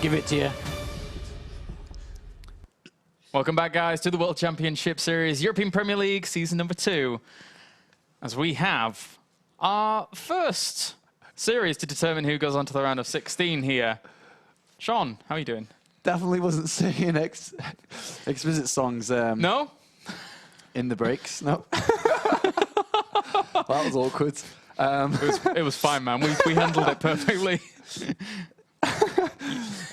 Give it to you. Welcome back, guys, to the World Championship Series, European Premier League, season number 2. As we have our first series to determine who goes on to the round of 16 here. Sean, how are you doing? Definitely wasn't singing explicit songs. No? In the breaks, no. That was awkward. It was fine, man. We handled it perfectly.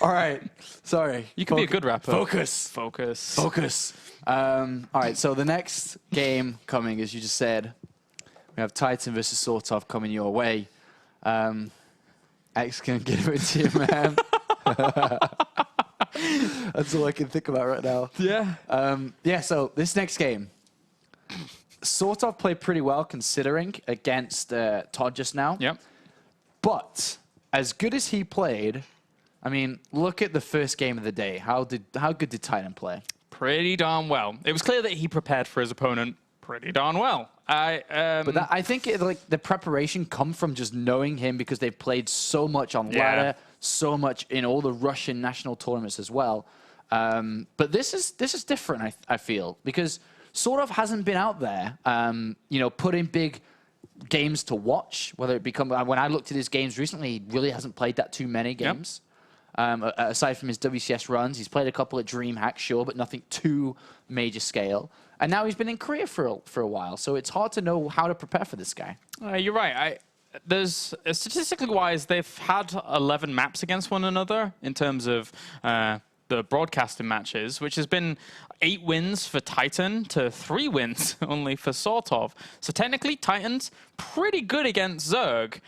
All right. Sorry. You can be a good rapper. Focus. Focus. Focus. All right. So the next game coming, as you just said, we have TitaN versus SortOf coming your way. X can give it to you, man. That's all I can think about right now. Yeah. Yeah. So this next game, SortOf played pretty well considering against Todd just now. Yep. But as good as he played, I mean, look at the first game of the day. How good did TitaN play? Pretty darn well. It was clear that he prepared for his opponent pretty darn well. But I think like the preparation come from just knowing him because they've played so much on ladder, so much in all the Russian national tournaments as well. But this is different. I feel because SortOf hasn't been out there, you know, putting big games to watch. Whether it become when I looked at his games recently, he really hasn't played that too many games. Aside from his WCS runs, he's played a couple of DreamHack, sure, but nothing too major scale. And now he's been in Korea for a while, so it's hard to know how to prepare for this guy. You're right. There's statistically wise, they've had 11 maps against one another in terms of the broadcasting matches, which has been 8 wins for TitaN to 3 wins only for SortOf. So technically, TitaN's pretty good against Zerg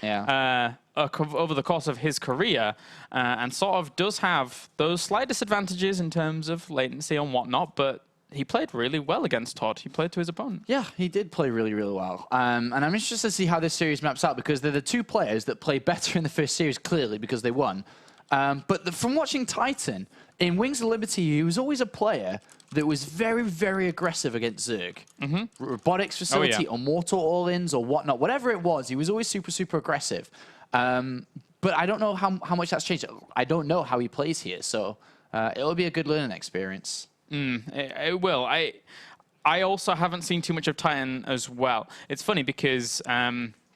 over the course of his career. And SortOf does have those slight disadvantages in terms of latency and whatnot, but he played really well against Todd. He played to his opponent. Yeah, he did play really, really well. And I'm interested to see how this series maps out because they're the 2 players that played better in the first series, clearly, because they won. But from watching TitaN, in Wings of Liberty, he was always a player that was very, very aggressive against Zerg. Robotics facility or mortal all-ins or whatnot, whatever it was, he was always super, super aggressive. But I don't know how much that's changed. I don't know how he plays here, so it'll be a good learning experience. It will. I also haven't seen too much of TitaN as well. It's funny because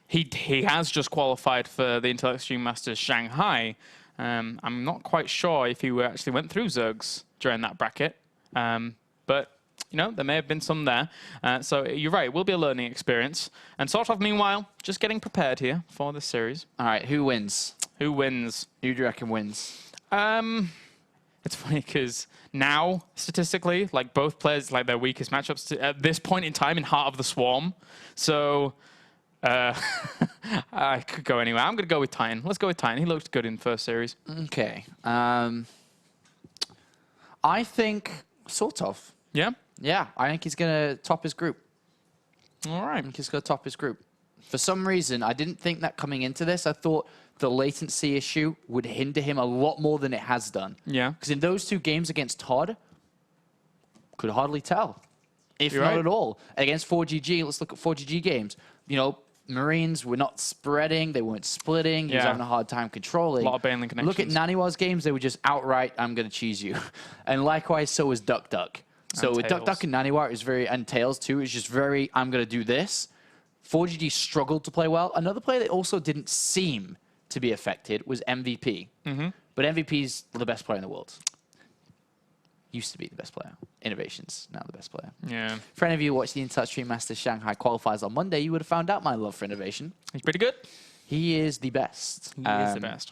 he has just qualified for the Intel Extreme Masters Shanghai. I'm not quite sure if he actually went through Zergs during that bracket. But, you know, there may have been some there. So you're right, it will be a learning experience. And SortOf, meanwhile, just getting prepared here for this series. All right, who wins? Who wins? Who do you reckon wins? It's funny because now, statistically, like both players, like their weakest matchups at this point in time in Heart of the Swarm. So I could go anywhere. I'm going to go with TitaN. Let's go with TitaN. He looked good in the first series. Okay. I think SortOf. Yeah? Yeah, I think he's going to top his group. All right. I think he's going to top his group. For some reason, I didn't think that coming into this. I thought the latency issue would hinder him a lot more than it has done. Yeah. Because in those 2 games against Todd, could hardly tell. If You're not right. at all. Against 4GG, let's look at 4GG games. You know, Marines were not spreading. They weren't splitting. He was having a hard time controlling. A lot of Baneling connections. Look at Naniwa's games. They were just outright, I'm going to cheese you. And likewise, so was Duck Duck. So And with Duck Duck and Naniwa, it was very, and Tails too, it's just very, I'm going to do this. 4GG struggled to play well. Another player that also didn't seem to be affected was MVP. But MVP's the best player in the world. Used to be the best player. Innovations, now the best player. Yeah. For any of you who watched the Intel Extreme Masters Shanghai qualifiers on Monday, you would have found out my love for Innovation. He's pretty good. He is the best. He is the best.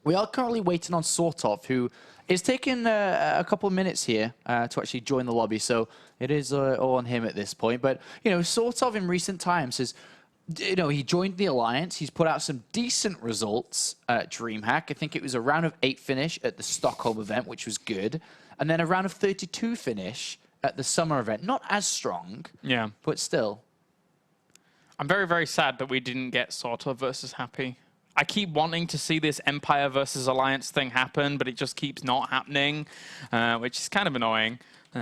We are currently waiting on SortOf, who is taking a couple of minutes here to actually join the lobby. So it is all on him at this point. But, you know, SortOf in recent times has, you know, he joined the Alliance. He's put out some decent results at DreamHack. I think it was a round of 8 finish at the Stockholm event, which was good. And then a round of 32 finish at the summer event. Not as strong, but still. I'm very, very sad that we didn't get SortOf versus Happy. I keep wanting to see this Empire versus Alliance thing happen, but it just keeps not happening, which is kind of annoying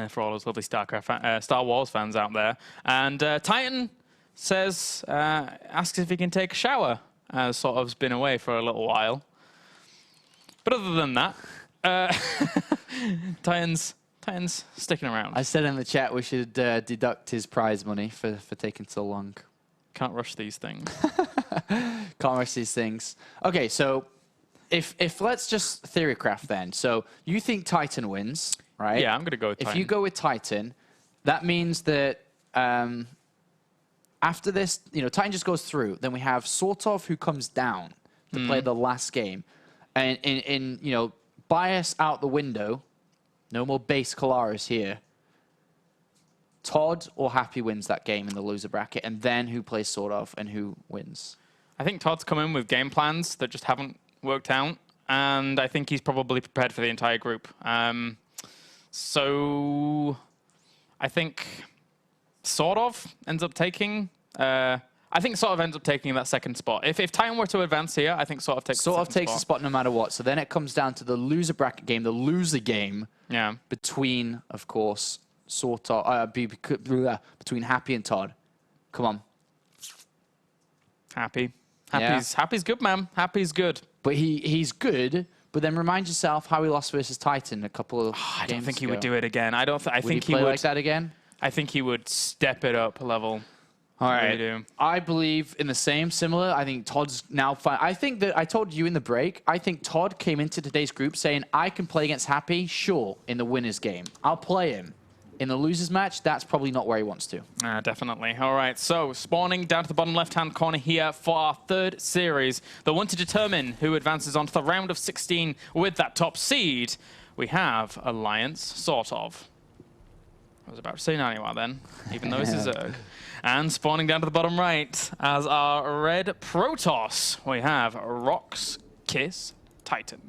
for all those lovely StarCraft, Star Wars fans out there. And TitaN says, asks if he can take a shower, as SortOf's been away for a little while. But other than that, TitaN's sticking around. I said in the chat we should deduct his prize money for taking so long. Can't rush these things. Can't rush these things. Okay, so if let's just theorycraft then. So you think TitaN wins, right? Yeah, I'm going to go with TitaN. If you go with TitaN, that means that after this, TitaN just goes through. Then we have SortOf who comes down to play the last game. And in bias out the window, no more base Kalaris here. Todd or Happy wins that game in the loser bracket, and then who plays SortOf and who wins? I think Todd's come in with game plans that just haven't worked out, and I think he's probably prepared for the entire group. So I think SortOf ends up taking. I think SortOf ends up taking that second spot. If TitaN were to advance here, I think SortOf takes. SortOf takes the spot no matter what. So then it comes down to the loser bracket game, the loser game. Yeah. Between, of course, SortOf, between Happy and Todd. Come on. Happy's good, man. Happy's good. But he's good. But then remind yourself how he lost versus TitaN a couple of games I don't think he ago. would do it again. I think he would would like that again. I think he would step it up a level. All right. Really do. I believe in the similar. I think Todd's now fine. I think that I told you in the break, I think Todd came into today's group saying, I can play against Happy, sure, in the winner's game. I'll play him. In the loser's match, that's probably not where he wants to. Definitely. All right, so spawning down to the bottom left-hand corner here for our third series. The one to determine who advances onto the round of 16 with that top seed. We have Alliance SortOf. I was about to say Naniwa then, even though it's a Zerg. And spawning down to the bottom right as our red Protoss, we have Rox, Kiss, TitaN.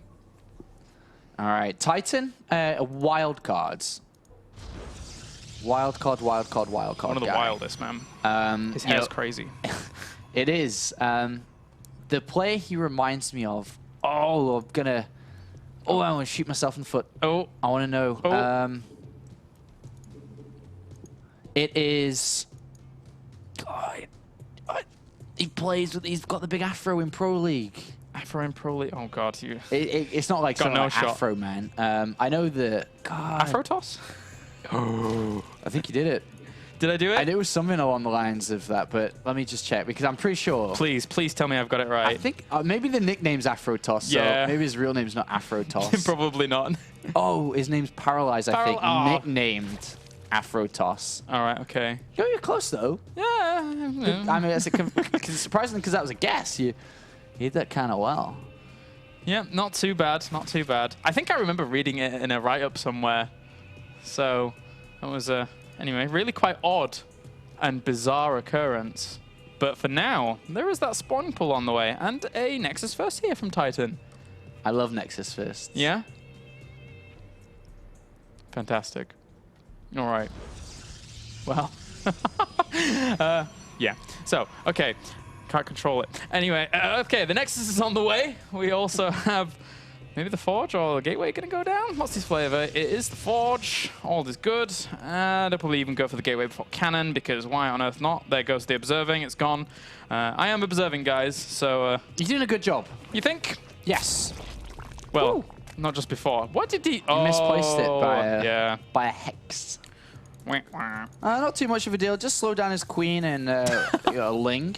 All right, TitaN, wild cards. Wild card. One of the guy. wildest, man. His hair's crazy. It is. The player he reminds me of. Oh, I want to shoot myself in the foot. Oh. I want to know. Oh. It is. God, he's got the big afro in Pro League. Afro in Pro League. Oh God, you. It's not like got something no like shot. Afro Man. I know the. God. Afro toss. Oh, I think you did it. Did I do it? I knew it was something along the lines of that, but let me just check because I'm pretty sure. Please tell me I've got it right. I think maybe the nickname's Afro Toss. Yeah. So maybe his real name's not Afro Toss. Probably not. Oh, his name's Paralyzed, I think. Nicknamed Afro Toss. All right. Okay. You're close though. Yeah. I mean, it's surprising because that was a guess. You did that kind of well. Yeah. Not too bad. Not too bad. I think I remember reading it in a write-up somewhere. So that was anyway, really quite odd and bizarre occurrence. But for now, there is that spawning pool on the way and a Nexus first here from TitaN. I love Nexus first. Yeah? Fantastic. All right. Well, yeah. So, okay. Can't control it. Anyway, okay, the Nexus is on the way. We also have maybe the Forge or the Gateway going to go down? What's his flavor? It is the Forge. All is good. And I'll probably even go for the Gateway before Cannon because why on earth not? There goes the Observing. It's gone. I am observing, guys, so... You're doing a good job. You think? Yes. Well, Woo. not just before. What did he... You misplaced it by a hex. Wah, wah. Not too much of a deal. Just slow down his queen and Ling.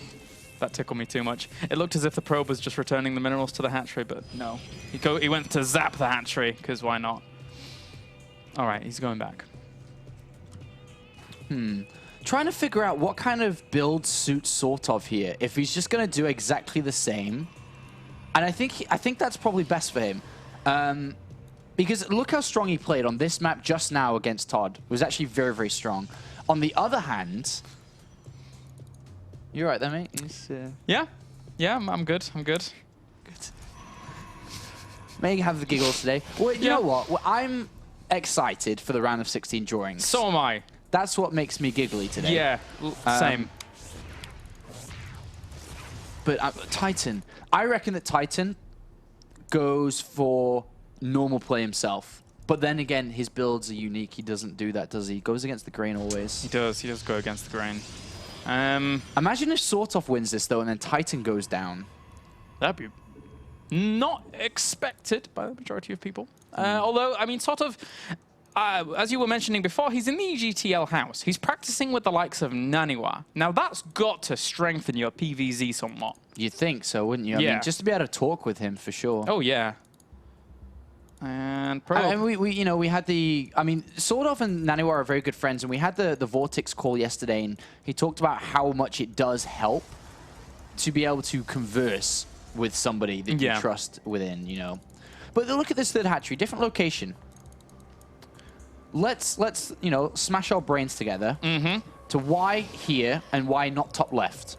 That tickled me too much. It looked as if the probe was just returning the minerals to the hatchery, but no. He went to zap the hatchery, because why not? All right, he's going back. Trying to figure out what kind of build suits SortOf here. If he's just going to do exactly the same. And I think that's probably best for him. Because look how strong he played on this map just now against Todd. It was actually very, very strong. On the other hand... You're right there, mate. Yeah? Yeah, I'm good. I'm good. Good. May have the giggles today. Well, you know what? Well, I'm excited for the round of 16 drawings. So am I. That's what makes me giggly today. Yeah, same. But TitaN, I reckon that TitaN goes for normal play himself. But then again, his builds are unique. He doesn't do that, does he? He goes against the grain always. He does go against the grain. Imagine if SortOf wins this, though, and then TitaN goes down. That'd be not expected by the majority of people. Although, I mean, sort of, as you were mentioning before, he's in the EGTL house. He's practicing with the likes of Naniwa. Now, that's got to strengthen your PvZ somewhat. You'd think so, wouldn't you? I mean, just to be able to talk with him, for sure. Oh, yeah. And we had the, I mean, SortOf and Naniwa are very good friends, and we had the Vortex call yesterday, and he talked about how much it does help to be able to converse with somebody that you trust within, you know. But look at this third hatchery, different location. Let's you know, smash our brains together to why here and why not top left.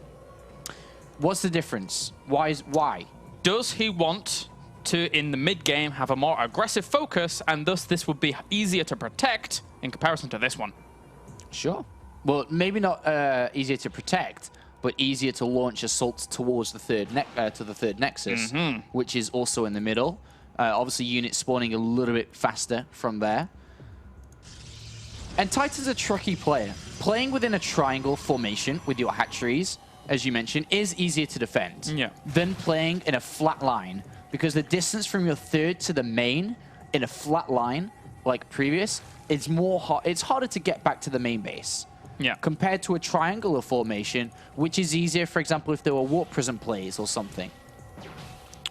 What's the difference? Why? Does he want to, in the mid-game, have a more aggressive focus, and thus this would be easier to protect in comparison to this one? Sure. Well, maybe not easier to protect, but easier to launch assaults towards the third nexus, which is also in the middle. Obviously, units spawning a little bit faster from there. And TitaN's a tricky player. Playing within a triangle formation with your hatcheries, as you mentioned, is easier to defend than playing in a flat line, because the distance from your third to the main in a flat line, like previous, it's harder to get back to the main base. Compared to a triangular formation, which is easier, for example, if there were warp prism plays or something.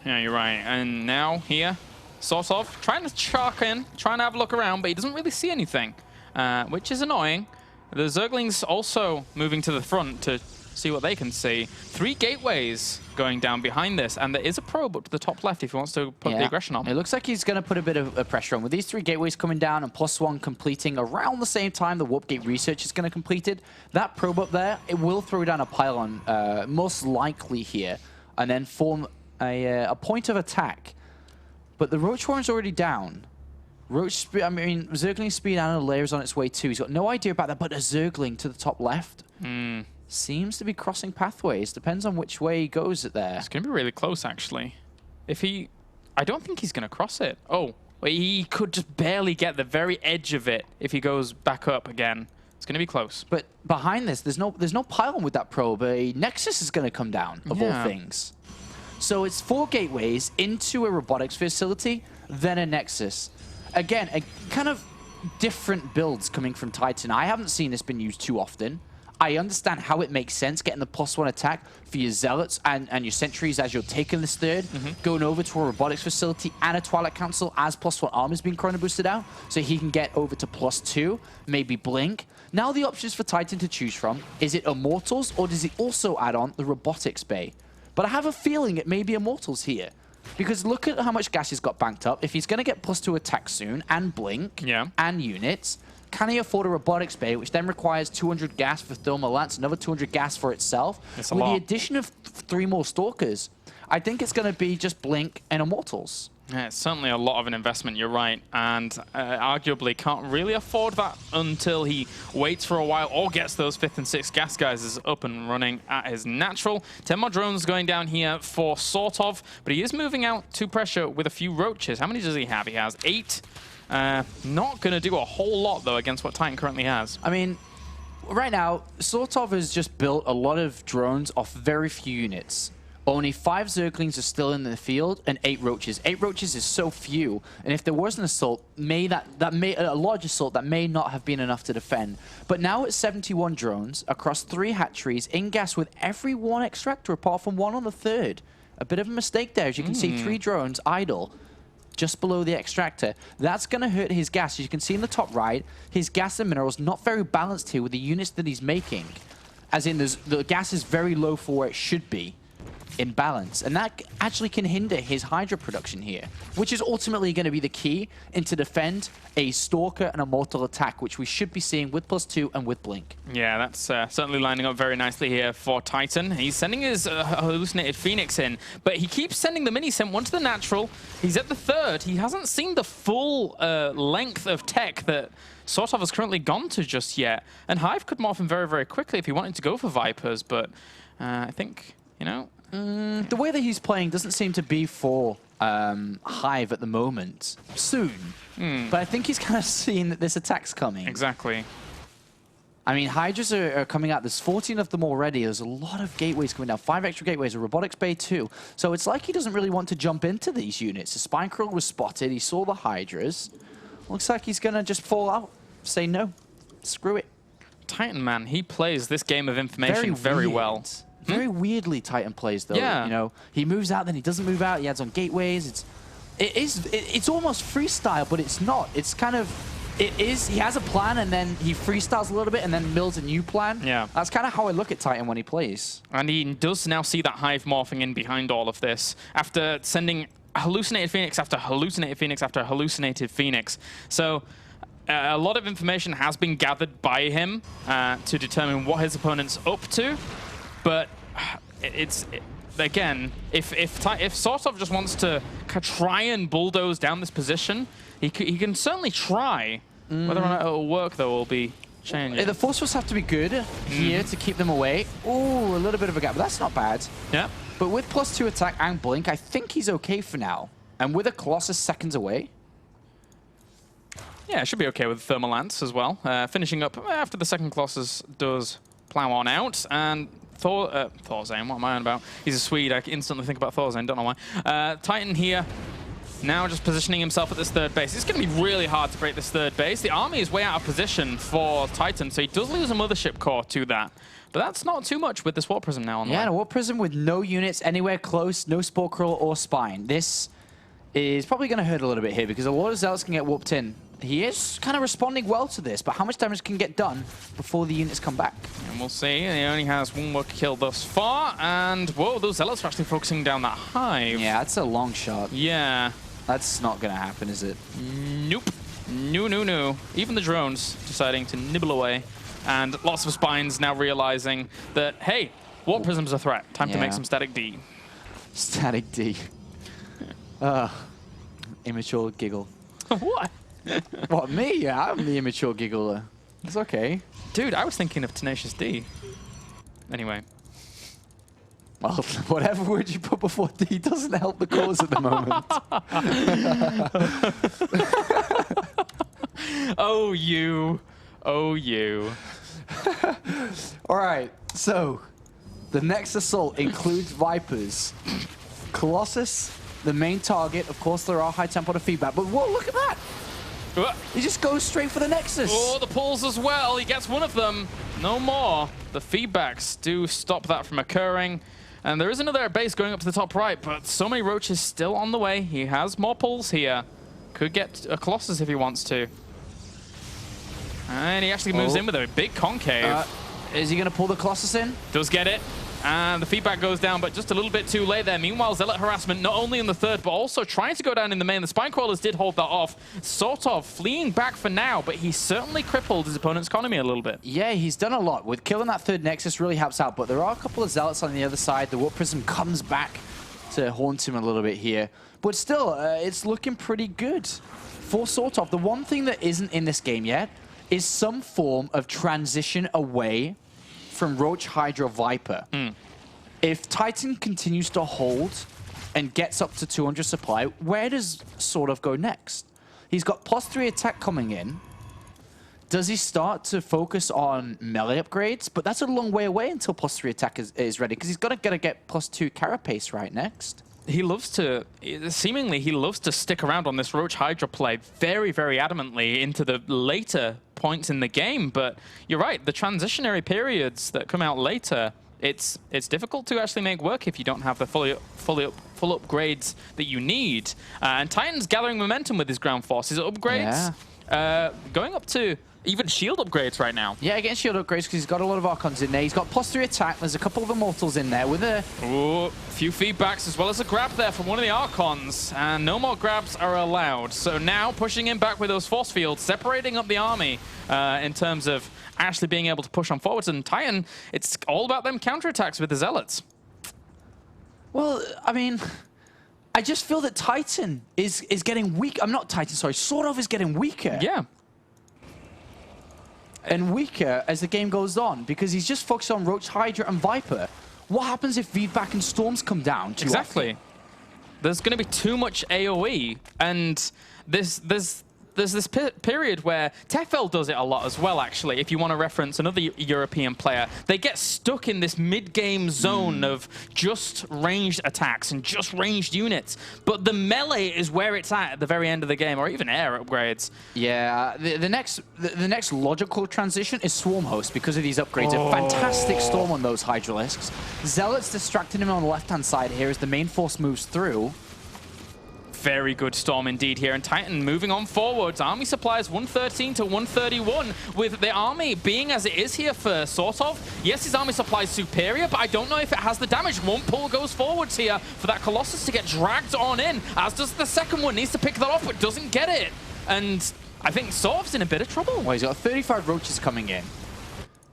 Yeah, you're right. And now here, SortOf trying to chalk in, trying to have a look around, but he doesn't really see anything, which is annoying. The Zerglings also moving to the front to see what they can see. 3 gateways going down behind this, and there is a probe up to the top left if he wants to put the aggression on. It looks like he's going to put a bit of pressure on. With these 3 gateways coming down and +1 completing around the same time the warp gate research is going to completed, that probe up there, it will throw down a pylon, most likely here, and then form a point of attack. But the Roach Warren's already down. Zergling speed and a layer is on its way too. He's got no idea about that, but a Zergling to the top left seems to be crossing pathways. Depends on which way he goes it there. It's going to be really close, actually. I don't think he's going to cross it. Oh, he could just barely get the very edge of it if he goes back up again. It's going to be close. But behind this, there's no pylon with that probe. A Nexus is going to come down, of all things. So it's 4 gateways into a robotics facility, then a Nexus. Again, a kind of different builds coming from TitaN. I haven't seen this been used too often. I understand how it makes sense, getting the +1 attack for your Zealots and your Sentries as you're taking this third, going over to a robotics facility and a Twilight Council as +1 armor is being chrono boosted out, so he can get over to +2, maybe Blink. Now the options for TitaN to choose from, is it Immortals, or does he also add on the robotics bay? But I have a feeling it may be Immortals here. Because look at how much gas he's got banked up. If he's going to get +2 attack soon, and Blink, and units, can he afford a robotics bay, which then requires 200 gas for Thermal Lance, another 200 gas for itself? With the addition of 3 more Stalkers, I think it's going to be just Blink and Immortals. Yeah, it's certainly a lot of an investment, you're right, and arguably can't really afford that until he waits for a while or gets those 5th and 6th gas guys up and running at his natural. 10 more drones going down here for SortOf, but he is moving out to pressure with a few roaches. How many does he have? He has 8. Not going to do a whole lot, though, against what TitaN currently has. I mean, right now, SortOf has just built a lot of drones off very few units. Only 5 Zerglings are still in the field and 8 Roaches. 8 Roaches is so few, and if there was an assault, a large assault, that may not have been enough to defend. But now it's 71 drones across 3 hatcheries, in gas with every 1 extractor apart from 1 on the 3rd. A bit of a mistake there, as you can see 3 drones idle just below the extractor. That's going to hurt his gas. As you can see in the top right, his gas and minerals not very balanced here with the units that he's making. As in, the gas is very low for where it should be in balance, and that actually can hinder his Hydra production here, which is ultimately going to be the key into defend a Stalker and a Mortal attack, which we should be seeing with +2 and with Blink. Yeah, that's certainly lining up very nicely here for TitaN. He's sending his hallucinated Phoenix in, but he keeps sending the mini sent 1 to the natural. He's at the 3rd. He hasn't seen the full length of tech that SortOf has currently gone to just yet, and Hive could morph him very, very quickly if he wanted to go for Vipers, but I think, you know, the way that he's playing doesn't seem to be for Hive at the moment. Soon. But I think he's kind of seeing that this attack's coming. Exactly. I mean, Hydras are coming out. There's 14 of them already. There's a lot of gateways coming down. 5 extra gateways, a robotics bay too. So it's like he doesn't really want to jump into these units. The Spine Crawl was spotted. He saw the Hydras. Looks like he's going to just fall out. Say no. Screw it. TitaN, man, he plays this game of information very well. Very weirdly, TitaN plays, though. Yeah. You know, he moves out, then he doesn't move out. He adds on gateways. It's almost freestyle, but it's not. It's kind of... It is. He has a plan, and then he freestyles a little bit, and then builds a new plan. Yeah. That's kind of how I look at TitaN when he plays. And he does now see that Hive morphing in behind all of this after sending hallucinated Phoenix after hallucinated Phoenix after hallucinated Phoenix. So a lot of information has been gathered by him to determine what his opponent's up to. But again, if SortOf just wants to try and bulldoze down this position, he can certainly try. Whether or not it'll work, though, will be changing. The force force have to be good here to keep them away. Ooh, a little bit of a gap, but that's not bad. Yeah. But with +2 attack and blink, I think he's okay for now. And with a Colossus seconds away. Yeah, it should be okay with Thermal Lance as well. Finishing up after the second Colossus does plow on out. And Thorzane, what am I on about? He's a Swede. I instantly think about Thorzane, don't know why. TitaN here. Now just positioning himself at this third base. It's going to be really hard to break this third base. The army is way out of position for TitaN, so he does lose a Mothership Core to that. But that's not too much with this Warp Prism now on the way. Yeah, a Warp Prism with no units anywhere close, no Spore Crawl or Spine. This is probably going to hurt a little bit here because a lot of Zealots can get warped in. He is kind of responding well to this, but how much damage can get done before the units come back? And we'll see. He only has one more kill thus far, and whoa, those Zealots are actually focusing down that Hive. Yeah, that's a long shot. Yeah. That's not going to happen, is it? Nope. No. Even the drones deciding to nibble away. And lots of Spines now realizing that, hey, Warp Prism's a threat. Time to make some Static D. Static D. Immature giggle. What? What, me? Yeah, I'm the immature giggler. It's okay. Dude, I was thinking of Tenacious D. Anyway. Well, whatever word you put before D doesn't help the cause at the moment. Oh, you. Oh, you. All right, so the next assault includes Vipers. Colossus, the main target. Of course, there are high tempo to feedback, but whoa, look at that. He just goes straight for the Nexus. Oh, the pulls as well. He gets one of them. No more. The feedbacks do stop that from occurring. And there is another base going up to the top right, but so many roaches still on the way. He has more pulls here. Could get a Colossus if he wants to. And he actually moves in with a big concave. Is he going to pull the Colossus in? Does get it. And the feedback goes down, but just a little bit too late there. Meanwhile, Zealot harassment not only in the third, but also trying to go down in the main. The Spine Crawlers did hold that off. SortOf fleeing back for now, but he certainly crippled his opponent's economy a little bit. Yeah, he's done a lot. With killing that third Nexus really helps out, but there are a couple of Zealots on the other side. The Warp Prism comes back to haunt him a little bit here. But still, it's looking pretty good for SortOf. The one thing that isn't in this game yet is some form of transition away from Roach, Hydra, Viper. If TitaN continues to hold and gets up to 200 supply, where does SortOf go next? He's got +3 attack coming in. Does he start to focus on melee upgrades? But that's a long way away until +3 attack is ready, because he's got to get +2 carapace right next. He loves to, seemingly he loves to stick around on this Roach Hydra play very, very adamantly into the later points in the game. But you're right, the transitionary periods that come out later, it's difficult to actually make work if you don't have the full upgrades that you need. And TitaN's gathering momentum with his ground forces upgrades, going up to even shield upgrades right now. Yeah, getting shield upgrades because he's got a lot of Archons in there. He's got +3 attack. There's a couple of Immortals in there with a... Ooh, a few feedbacks as well as a grab there from one of the Archons. And no more grabs are allowed. So now pushing him back with those force fields, separating up the army in terms of actually being able to push on forwards. And TitaN, it's all about them counterattacks with the Zealots. Well, I mean, I just feel that TitaN is getting weak. I'm not TitaN, sorry. SortOf is getting weaker. Yeah. And weaker as the game goes on because he's just focused on Roach, Hydra, and Viper. What happens if feedback and storms come down? Exactly. There's going to be too much AoE, and there's there's this period where TFL does it a lot as well, actually. If you want to reference another European player, they get stuck in this mid-game zone of just ranged attacks and just ranged units. But the melee is where it's at the very end of the game, or even air upgrades. Yeah, the next logical transition is Swarm Host because of these upgrades. A fantastic storm on those Hydralisks. Zealot's distracting him on the left-hand side here as the main force moves through. Very good storm indeed here, and TitaN moving on forwards. Army supplies 113 to 131, with the army being as it is here for SortOf. Yes, his army supply is superior, but I don't know if it has the damage. One pull goes forwards here for that Colossus to get dragged on in, as does the second one. Needs to pick that off, but doesn't get it. And I think SortOf's in a bit of trouble. Well, he's got 35 roaches coming in.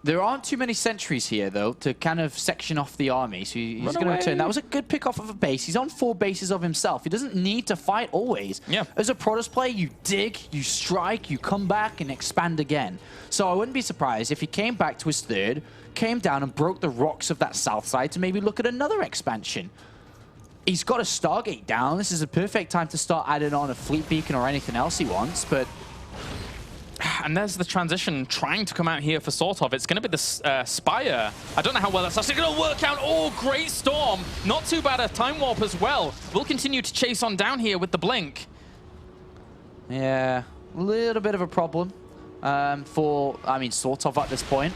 There aren't too many sentries here, though, to kind of section off the army. So he's going to return. That was a good pick off of a base. He's on 4 bases of himself. He doesn't need to fight always. Yeah. As a Protoss player, you dig, you strike, you come back and expand again. So I wouldn't be surprised if he came back to his third, came down and broke the rocks of that south side to maybe look at another expansion. He's got a Stargate down. This is a perfect time to start adding on a fleet beacon or anything else he wants, but... And there's the transition trying to come out here for SortOf. It's going to be the Spire. I don't know how well that's actually going to work out. Oh, great storm. Not too bad a Time Warp as well. We'll continue to chase on down here with the Blink. Yeah, a little bit of a problem for, SortOf at this point.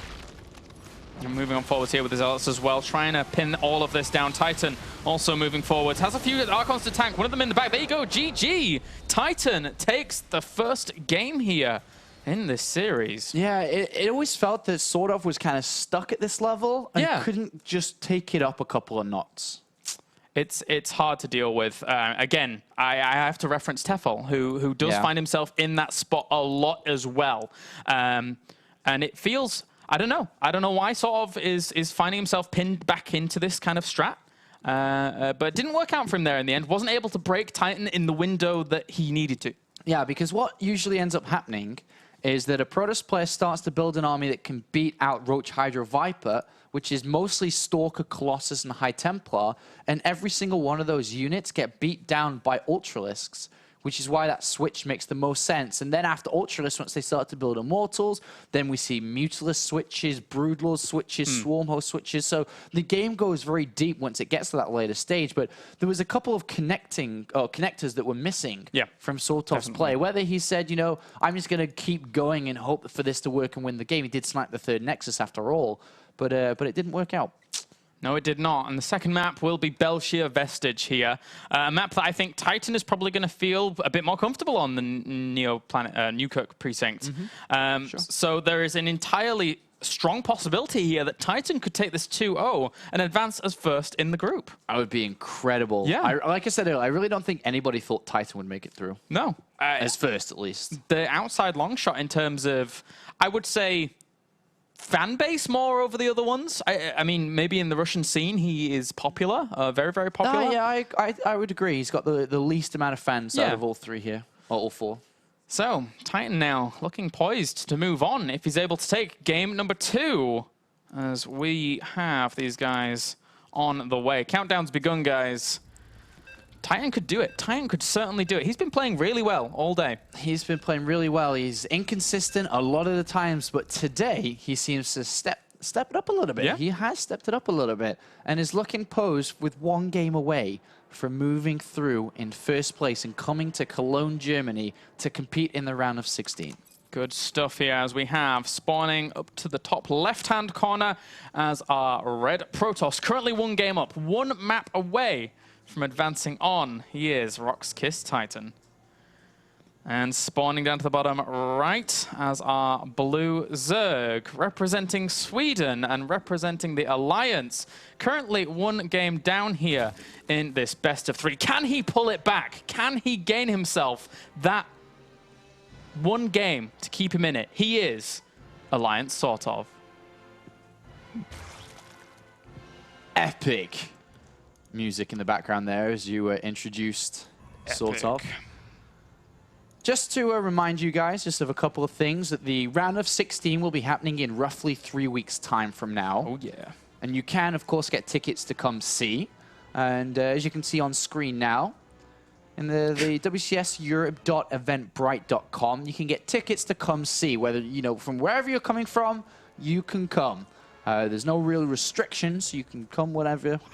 And moving on forwards here with the Zealots as well, trying to pin all of this down. TitaN also moving forwards. Has a few Archons to tank. One of them in the back. There you go. GG. TitaN takes the first game here in this series. Yeah, it always felt that SortOf was kind of stuck at this level and couldn't just take it up a couple of knots. It's hard to deal with. Again, I have to reference TFL, who does find himself in that spot a lot as well. And it feels, I don't know why SortOf is finding himself pinned back into this kind of strat. But it didn't work out for him there in the end. Wasn't able to break TitaN in the window that he needed to. Yeah, because what usually ends up happening is that a Protoss player starts to build an army that can beat out Roach, Hydra, Viper, which is mostly Stalker, Colossus, and High Templar, and every single one of those units get beat down by Ultralisks, which is why that switch makes the most sense. And then after Ultralisk, once they start to build Immortals, then we see Mutalisk switches, Broodlord switches, Swarmhost switches. So the game goes very deep once it gets to that later stage. But there was a couple of connectors that were missing from SortOf's play. Whether he said, you know, I'm just going to keep going and hope for this to work and win the game. He did snipe the third Nexus after all, but it didn't work out. No, it did not. And the second map will be Belshir Vestige here. A map that I think TitaN is probably going to feel a bit more comfortable on the Newkirk precinct. So there is an entirely strong possibility here that TitaN could take this 2-0 and advance as first in the group. That would be incredible. Yeah. Like I said earlier, I really don't think anybody thought TitaN would make it through. No. As first, at least. The outside long shot in terms of, I would say, fan base more over the other ones. I mean, maybe in the Russian scene, he is popular, very, very popular. Yeah, I would agree. He's got the least amount of fans out of all three here, or all four. So, TitaN now looking poised to move on if he's able to take game number 2, as we have these guys on the way. Countdown's begun, guys. TitaN could do it. TitaN could certainly do it. He's been playing really well all day. He's been playing really well. He's inconsistent a lot of the times, but today he seems to step it up a little bit. Yeah. He has stepped it up a little bit and is looking posed with 1 game away from moving through in first place and coming to Cologne, Germany to compete in the round of 16. Good stuff here as we have spawning up to the top left-hand corner as our red Protoss, currently 1 game up, 1 map away from advancing on. He is Rock's Kiss TitaN. And spawning down to the bottom right as our blue Zerg, representing Sweden and representing the Alliance. Currently 1 game down here in this best of 3. Can he pull it back? Can he gain himself that 1 game to keep him in it? He is Alliance SortOf. Epic music in the background there as you introduced SortOf. Just to remind you guys just of a couple of things, that the round of 16 will be happening in roughly 3 weeks' time from now. Oh, yeah. And you can, of course, get tickets to come see. And as you can see on screen now, in the WCS Europe.eventbrite.com. You can get tickets to come see. Whether, you know, from wherever you're coming from, you can come. There's no real restrictions. You can come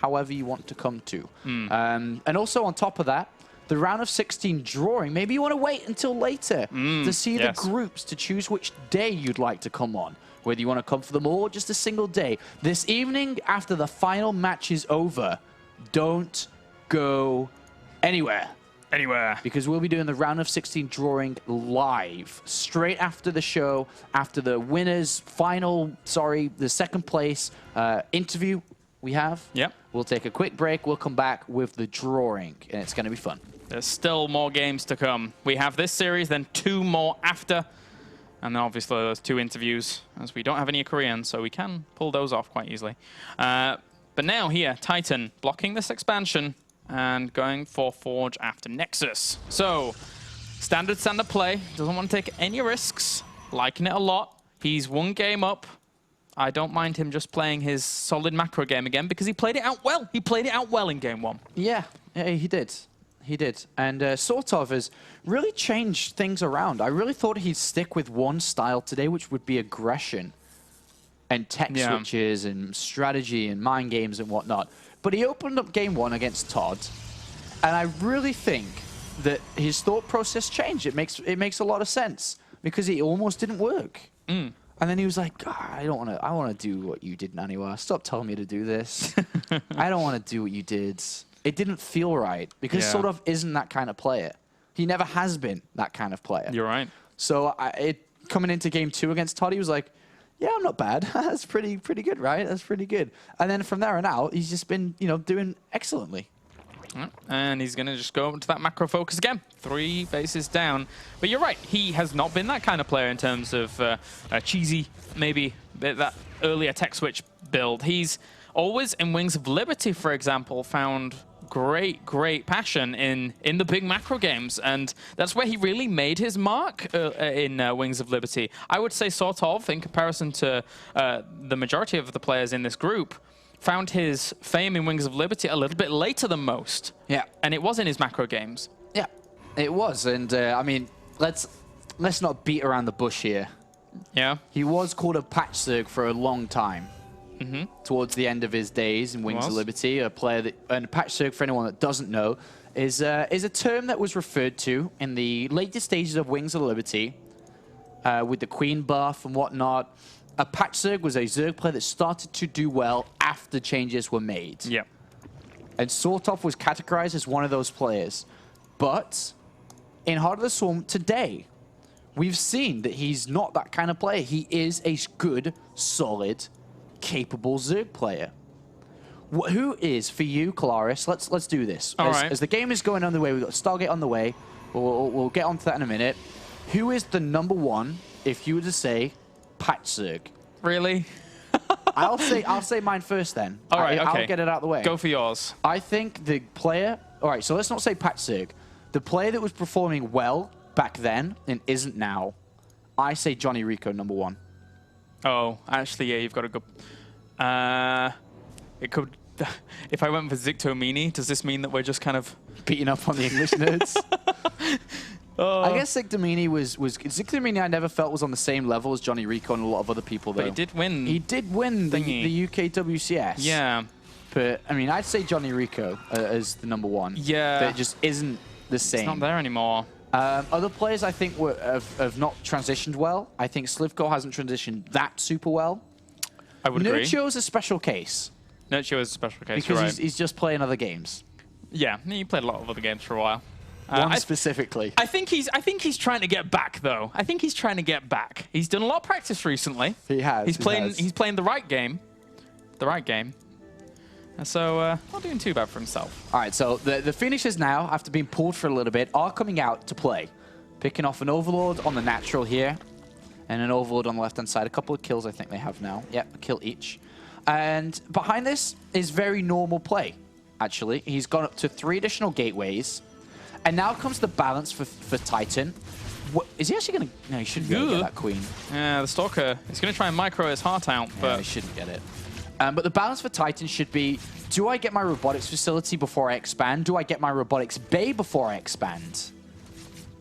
however you want to come to. And also on top of that, the round of 16 drawing, maybe you want to wait until later to see the groups to choose which day you'd like to come on. Whether you want to come for them all or just a single day. This evening, after the final match is over, don't go anywhere. Because we'll be doing the round of 16 drawing live straight after the show, after the winners the second place interview we have. Yep. We'll take a quick break. We'll come back with the drawing, and it's going to be fun. There's still more games to come. We have this series, then 2 more after. And then obviously those 2 interviews, as we don't have any Korean, so we can pull those off quite easily. But now here, TitaN blocking this expansion and going for Forge after Nexus. So, standard play, doesn't want to take any risks, liking it a lot. He's 1 game up. I don't mind him just playing his solid macro game again because he played it out well. He played it out well in game 1. Yeah, he did. He did. And SortOf has really changed things around. I really thought he'd stick with one style today, which would be aggression and tech switches and strategy and mind games and whatnot. But he opened up game 1 against Todd, and I really think that his thought process changed. It makes a lot of sense because it almost didn't work. And then he was like, I want to do what you did, Naniwa. Stop telling me to do this. I don't want to do what you did. It didn't feel right because SortOf isn't that kind of player. He never has been that kind of player. You're right. So coming into game 2 against Todd, he was like, yeah, I'm not bad. That's pretty good, right? That's pretty good. And then from there on out, he's just been, doing excellently. And he's going to just go into that macro focus again. 3 bases down. But you're right. He has not been that kind of player in terms of a cheesy, maybe that earlier tech switch build. He's always in Wings of Liberty, for example, found great passion in the big macro games, and that's where he really made his mark in Wings of Liberty. I would say SortOf, in comparison to the majority of the players in this group, found his fame in Wings of Liberty a little bit later than most. Yeah. And it was in his macro games. Yeah, it was. And I mean, let's not beat around the bush here. Yeah. He was called a patchzerg for a long time. Towards the end of his days in Wings of Liberty, a player that, and patchzerg, for anyone that doesn't know, is a term that was referred to in the later stages of Wings of Liberty with the Queen buff and whatnot. A patchzerg was a Zerg player that started to do well after changes were made. Yeah. And SortOf was categorized as one of those players. But in Heart of the Swarm today, we've seen that he's not that kind of player. He is a good, solid, capable Zerg player. Who is, for you, Kalaris, let's do this. As the game is going on the way, we've got Stargate on the way. We'll get onto that in a minute. Who is the #1 if you were to say patchzerg? Really? I'll say mine first then. All right, okay. I'll get it out of the way. Go for yours. I think the player... All right, so let's not say patchzerg. The player that was performing well back then and isn't now, I say Johnny Rico, #1. Oh, actually, yeah, you've got to go. It could. If I went for Zictomini, does this mean that we're just kind of beating up on the English nerds? I guess Zictomini was Zictomini. I never felt was on the same level as Johnny Rico and a lot of other people. Though but he did win. He did win the UK WCS. Yeah. But I mean, I'd say Johnny Rico as the #1. Yeah. But it just isn't the same. It's not there anymore. Other players I think have not transitioned well. I think Slivko hasn't transitioned that super well. I would agree. Nurcho's a special case. Nurcho is a special case, because he's just playing other games. Yeah, he played a lot of other games for a while. One specifically. I think he's trying to get back though. I think he's trying to get back. He's done a lot of practice recently. He has. He's playing the right game. The right game. So, not doing too bad for himself. All right, so the finishers now, after being pulled for a little bit, are coming out to play. Picking off an Overlord on the natural here, and an Overlord on the left-hand side. A couple of kills I think they have now. Yep, a kill each. And behind this is very normal play, actually. He's gone up to 3 additional gateways. And now comes the balance for TitaN. Is he actually going to... No, he shouldn't be able to get that Queen. Yeah, the Stalker is going to try and micro his heart out, but... he shouldn't get it. But the balance for TitaN should be, do I get my robotics facility before I expand? Do I get my robotics bay before I expand?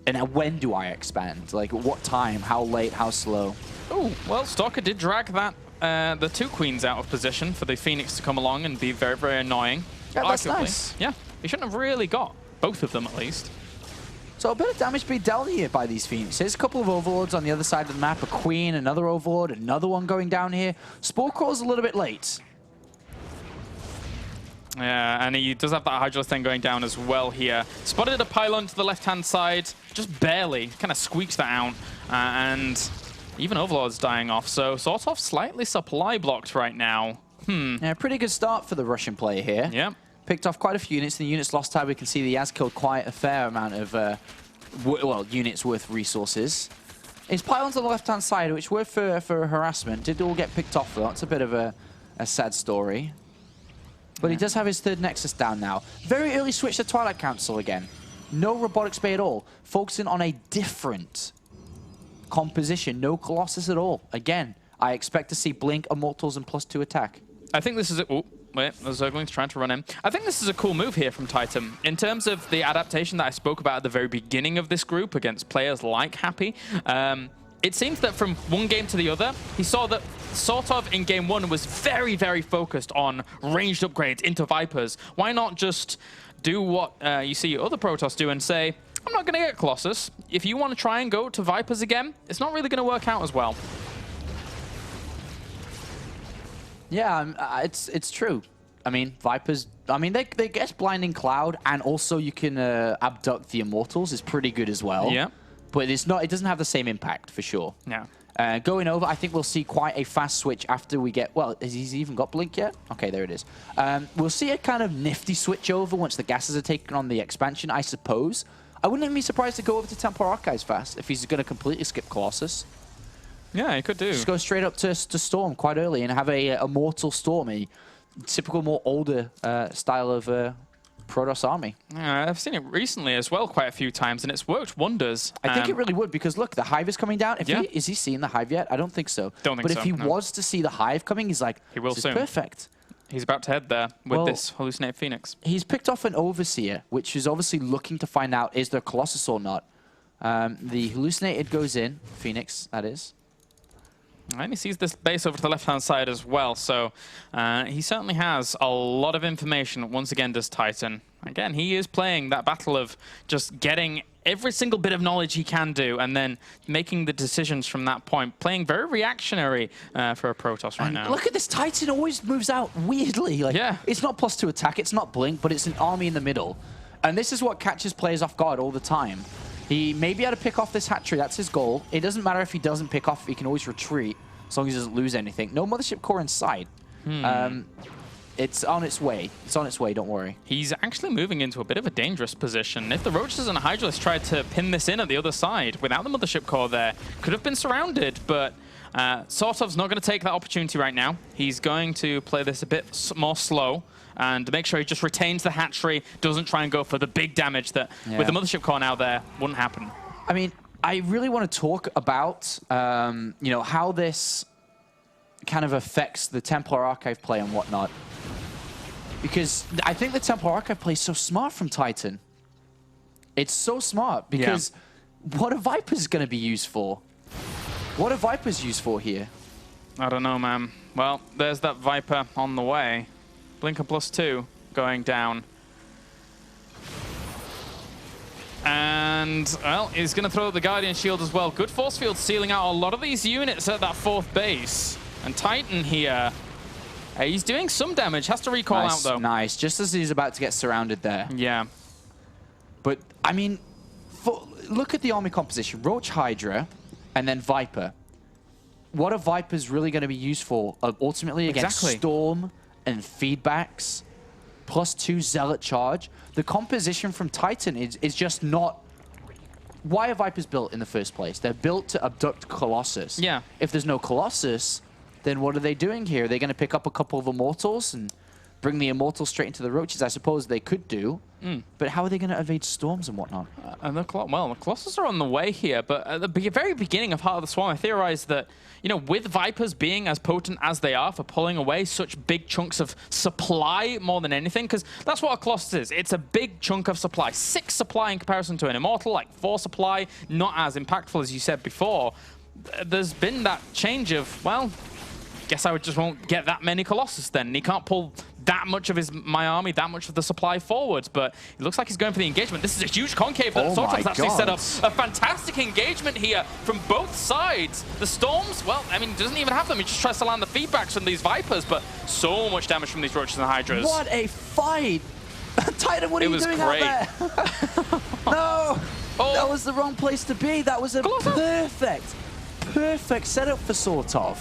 And when do I expand? Like, what time? How late? How slow? Oh, well, Stalker did drag that the 2 queens out of position for the Phoenix to come along and be very, very annoying. Yeah, that's nice. Yeah, he shouldn't have really got both of them at least. So a bit of damage being dealt here by these Phoenixes. A couple of Overlords on the other side of the map. A Queen, another Overlord, another one going down here. Spore Crawl's a little bit late. Yeah, and he does have that Hydralisk thing going down as well here. Spotted a pylon to the left-hand side, just barely. Kind of squeaks that out, and even Overlord's dying off. So SortOf slightly supply blocked right now. Yeah, pretty good start for the Russian player here. Yeah. Picked off quite a few units. In the units lost time, we can see that he has killed quite a fair amount of, units worth resources. His pylons on the left-hand side, which were for harassment, did all get picked off, though. It's a bit of a sad story. But he does have his 3rd Nexus down now. Very early switch to Twilight Council again. No Robotics Bay at all. Focusing on a different composition. No Colossus at all. Again, I expect to see Blink, Immortals, and +2 attack. I think this is a... Oh, wait, the Zergling's trying to run in. I think this is a cool move here from TitaN. In terms of the adaptation that I spoke about at the very beginning of this group against players like Happy, it seems that from one game to the other, he saw that SortOf in game 1 was very, very focused on ranged upgrades into Vipers. Why not just do what you see other Protoss do and say, I'm not going to get Colossus. If you want to try and go to Vipers again, it's not really going to work out as well. Yeah, it's true. I mean, Vipers, they get Blinding Cloud, and also you can abduct the Immortals is pretty good as well. Yeah. But it doesn't have the same impact, for sure. Yeah. Going over, I think we'll see quite a fast switch after we get... Well, has he even got Blink yet? Okay, there it is. We'll see a kind of nifty switch over once the gases are taken on the expansion, I suppose. I wouldn't even be surprised to go over to Templar Archives fast if he's going to completely skip Colossus. Yeah, he could do. Just go straight up to Storm quite early and have a Immortal Storm, a typical, more older style of Protoss army. Yeah, I've seen it recently as well quite a few times, and it's worked wonders. I think it really would, because look, the Hive is coming down. Is he seeing the Hive yet? I don't think so. Don't think but so, if he no. was to see the Hive coming, he's like, he will this soon. is perfect. He's about to head there with this Hallucinated Phoenix. He's picked off an Overseer, which is obviously looking to find out, is there Colossus or not? The Hallucinated goes in, Phoenix, that is. And he sees this base over to the left-hand side as well, so he certainly has a lot of information. Once again, does TitaN. Again, he is playing that battle of just getting every single bit of knowledge he can do and then making the decisions from that point. Playing very reactionary for a Protoss right now. Look at this, TitaN always moves out weirdly. Like, yeah. It's not +2 attack, it's not Blink, but it's an army in the middle. And this is what catches players off guard all the time. He may be able to pick off this hatchery, that's his goal. It doesn't matter if he doesn't pick off, he can always retreat, as long as he doesn't lose anything. No Mothership Core in sight. It's on its way. It's on its way, don't worry. He's actually moving into a bit of a dangerous position. If the Roaches and Hydralisk tried to pin this in at the other side, without the Mothership Core there, could have been surrounded, but SortOf's not going to take that opportunity right now. He's going to play this a bit more slow and make sure he just retains the hatchery, doesn't try and go for the big damage that, with the Mothership Core now there, wouldn't happen. I mean, I really want to talk about, how this kind of affects the Templar Archive play and whatnot. Because I think the Templar Archive play is so smart from TitaN. It's so smart because what are Vipers going to be used for? What are Vipers used for here? I don't know, man. Well, there's that Viper on the way. Blinker +2 going down. And, well, he's going to throw the Guardian Shield as well. Good force field sealing out a lot of these units at that 4th base. And TitaN here, he's doing some damage. Has to recall out, though. Nice. Just as he's about to get surrounded there. Yeah. But, I mean, look at the army composition. Roach Hydra and then Viper. What are Vipers really going to be used for? Ultimately against Storm and feedbacks. +2 Zealot charge. The composition from TitaN is just not... Why are Vipers built in the first place? They're built to abduct Colossus. Yeah. If there's no Colossus, then what are they doing here? Are they going to pick up a couple of Immortals and bring the Immortals straight into the Roaches? I suppose they could do. But how are they going to evade storms and whatnot? And the Colossus are on the way here, but at the very beginning of Heart of the Swarm, I theorized that, you know, with Vipers being as potent as they are for pulling away such big chunks of supply more than anything, because that's what a Colossus is. It's a big chunk of supply. 6 supply in comparison to an Immortal, like 4 supply, not as impactful as you said before. There's been that change of, well, guess I just won't get that many Colossus then. He can't pull that much of my army, that much of the supply forwards, but it looks like he's going for the engagement. This is a huge concave that SortOf's actually set up. A fantastic engagement here from both sides. The Storms, well, I mean, doesn't even have them. He just tries to land the feedbacks from these Vipers, but so much damage from these Roaches and Hydras. What a fight! TitaN, what are you doing out there? No! Oh. That was the wrong place to be. That was a perfect setup for SortOf.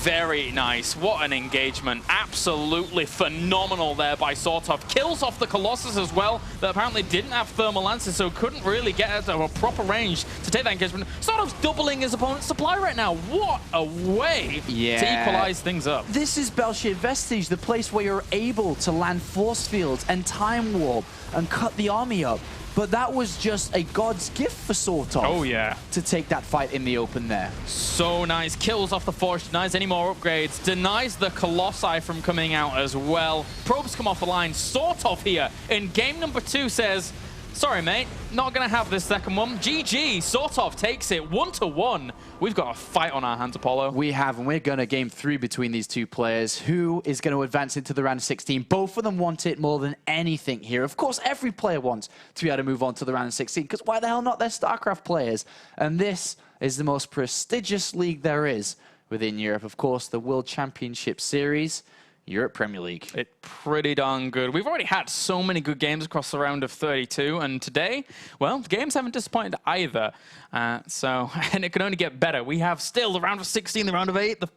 Very nice. What an engagement. Absolutely phenomenal there by SortOf. Kills off the Colossus as well that apparently didn't have thermal lances, so couldn't really get out of a proper range to take that engagement. SortOf's doubling his opponent's supply right now. What a way to equalize things up. This is Belshir Vestige, the place where you're able to land force fields and time warp and cut the army up. But that was just a god's gift for SortOf. Oh, yeah. To take that fight in the open there. So nice. Kills off the Forge, denies any more upgrades, denies the Colossi from coming out as well. Probes come off the line. SortOf here in game number 2 says, sorry, mate, not going to have this second one. GG, SortOf takes it 1-1. We've got a fight on our hands, Apollo. We have, and we're going to game 3 between these two players. Who is going to advance into the round of 16? Both of them want it more than anything here. Of course, every player wants to be able to move on to the round of 16, because why the hell not? They're StarCraft players. And this is the most prestigious league there is within Europe. Of course, the World Championship Series. Europe Premier League. It's pretty darn good. We've already had so many good games across the round of 32, and today, well, the games haven't disappointed either. And it can only get better. We have still the round of 16, the round of 8. The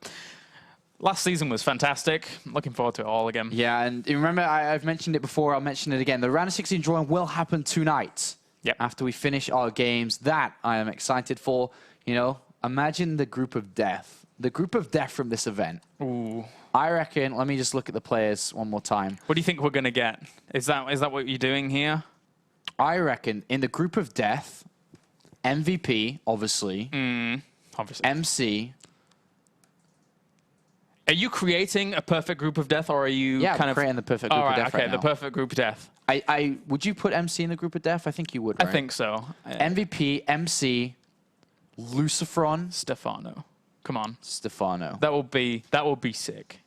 last season was fantastic. Looking forward to it all again. Yeah, and remember, I've mentioned it before, I'll mention it again. The round of 16 drawing will happen tonight. Yep. After we finish our games. That I am excited for. You know, imagine the group of death. The group of death from this event. Ooh. I reckon, let me just look at the players one more time. What do you think we're going to get? Is that what you're doing here? I reckon in the group of death, MVP, obviously. Obviously. MC. Are you creating a perfect group of death, or are you kind of creating the perfect group of death right now? the perfect group of death. Would you put MC in the group of death? I think you would, right? I think so. MVP, MC, Lucifron. Stefano. Come on. Stefano. That will be sick.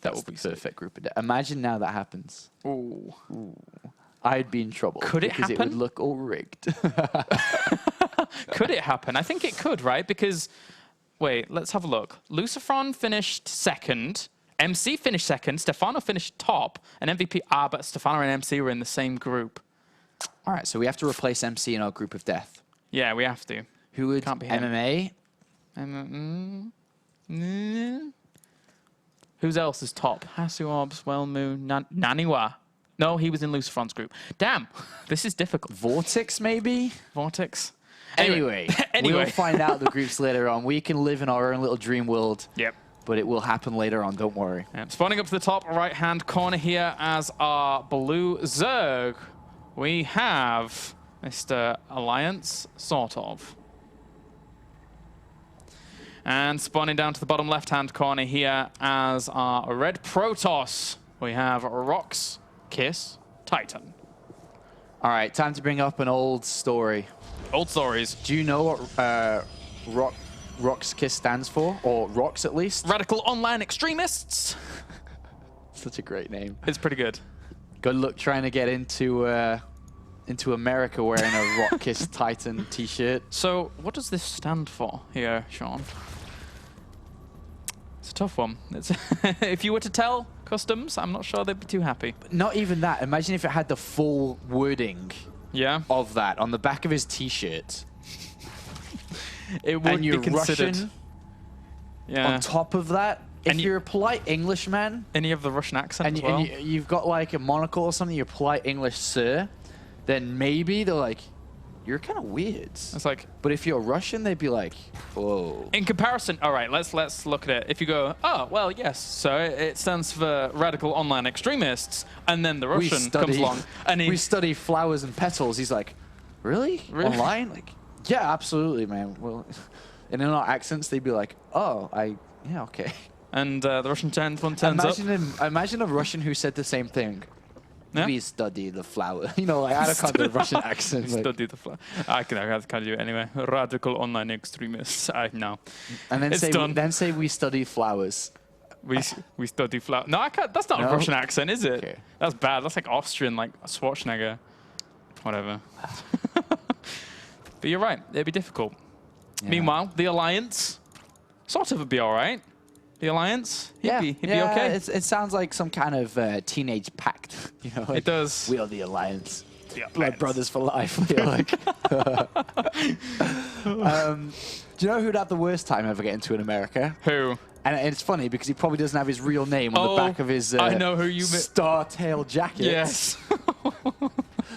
That will be perfect group of death. Imagine now that happens. Ooh. I'd be in trouble. Could it happen? Because it would look all rigged. Could it happen? I think it could, right? Because, wait, let's have a look. Lucifron finished second. MC finished second. Stefano finished top. And MVP, but Stefano and MC were in the same group. All right, so we have to replace MC in our group of death. Yeah, we have to. Who would? Can't be MMA? Who's else is top? Hasuobs, Wellmu, Naniwa. No, he was in Lucifron's group. Damn, this is difficult. Vortex, maybe? Vortex. Anyway, we'll find out the groups later on. We can live in our own little dream world. Yep. But it will happen later on, don't worry. Spawning up to the top right-hand corner here as our blue Zerg, we have Mr. Alliance, SortOf. And spawning down to the bottom left-hand corner here as our red Protoss, we have Rox, Kiss, TitaN. All right, time to bring up an old story. Old stories. Do you know what Rox Kiss stands for? Or Rox, at least? Radical Online Extremists. Such a great name. It's pretty good. Good luck trying to get into America wearing a Rock Kiss TitaN t-shirt. So what does this stand for here, Sean? It's a tough one. If you were to tell Customs, I'm not sure they'd be too happy. But not even that. Imagine if it had the full wording of that on the back of his t-shirt. It would be considered. Russian on top of that. If you're a polite Englishman. And you have the Russian accent as well. And you've got like a monocle or something, you're polite English, sir. Then maybe they're like, you're kind of weird. It's like, but if you're Russian, they'd be like, whoa. in comparison, all right, let's look at it. If you go, oh, well, yes, so it stands for radical online extremists, and then the Russian comes along, and we study flowers and petals. He's like, really? Online? Like, yeah, absolutely, man. Well, and in our accents, they'd be like, oh, yeah, okay. And the Russian one turns up. Imagine a Russian who said the same thing. Yeah? We study the flower. You know, like, I can't do a Russian accent. We study the flower. I can't do it anyway. Radical online extremists. No. And then say we study flowers. We study flower. No, I can't. That's not a Russian accent, is it? Okay. That's bad. That's like Austrian, like Schwarzenegger. Whatever. But you're right. It'd be difficult. Yeah. Meanwhile, the Alliance sort of would be all right. The Alliance, he'd be okay. It sounds like some kind of teenage pact. You know, like, it does. We are the Alliance. Blood brothers for life. Like. Do you know who'd have the worst time ever getting to in America? Who? And it's funny because he probably doesn't have his real name on the back of his I know who you star tail jacket. Yes.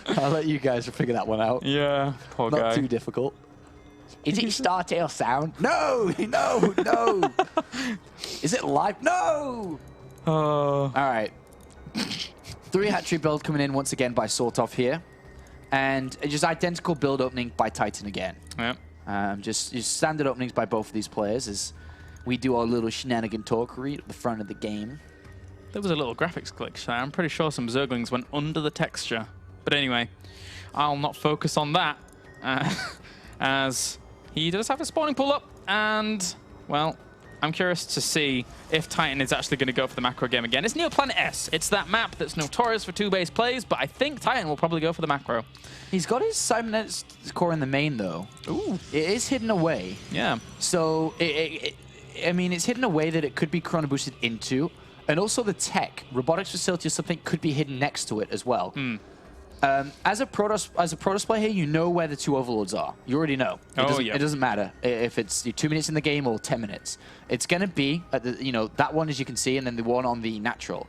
I'll let you guys figure that one out. Yeah, poor guy. Not too difficult. Is it star tail sound? No, no. Is it live? No. All right. 3 hat-trick build coming in once again by SortOf here, and just identical build opening by TitaN again. Yeah. Just standard openings by both of these players as we do our little shenanigan talkery at the front of the game. There was a little graphics glitch there. I'm pretty sure some Zerglings went under the texture. But anyway, I'll not focus on that as he does have a spawning pull up, and, well, I'm curious to see if TitaN is actually going to go for the macro game again. It's Neoplanet S. It's that map that's notorious for 2-base plays, but I think TitaN will probably go for the macro. He's got his cybernetics core in the main, though. Ooh. It is hidden away. Yeah. So, I mean, it's hidden away that it could be chrono boosted into, and also the tech, robotics facility or something, could be hidden next to it as well. As a Protoss player here, you know where the 2 overlords are. You already know. It doesn't matter if it's 2 minutes in the game or 10 minutes. It's going to be, that one, as you can see, and then the one on the natural.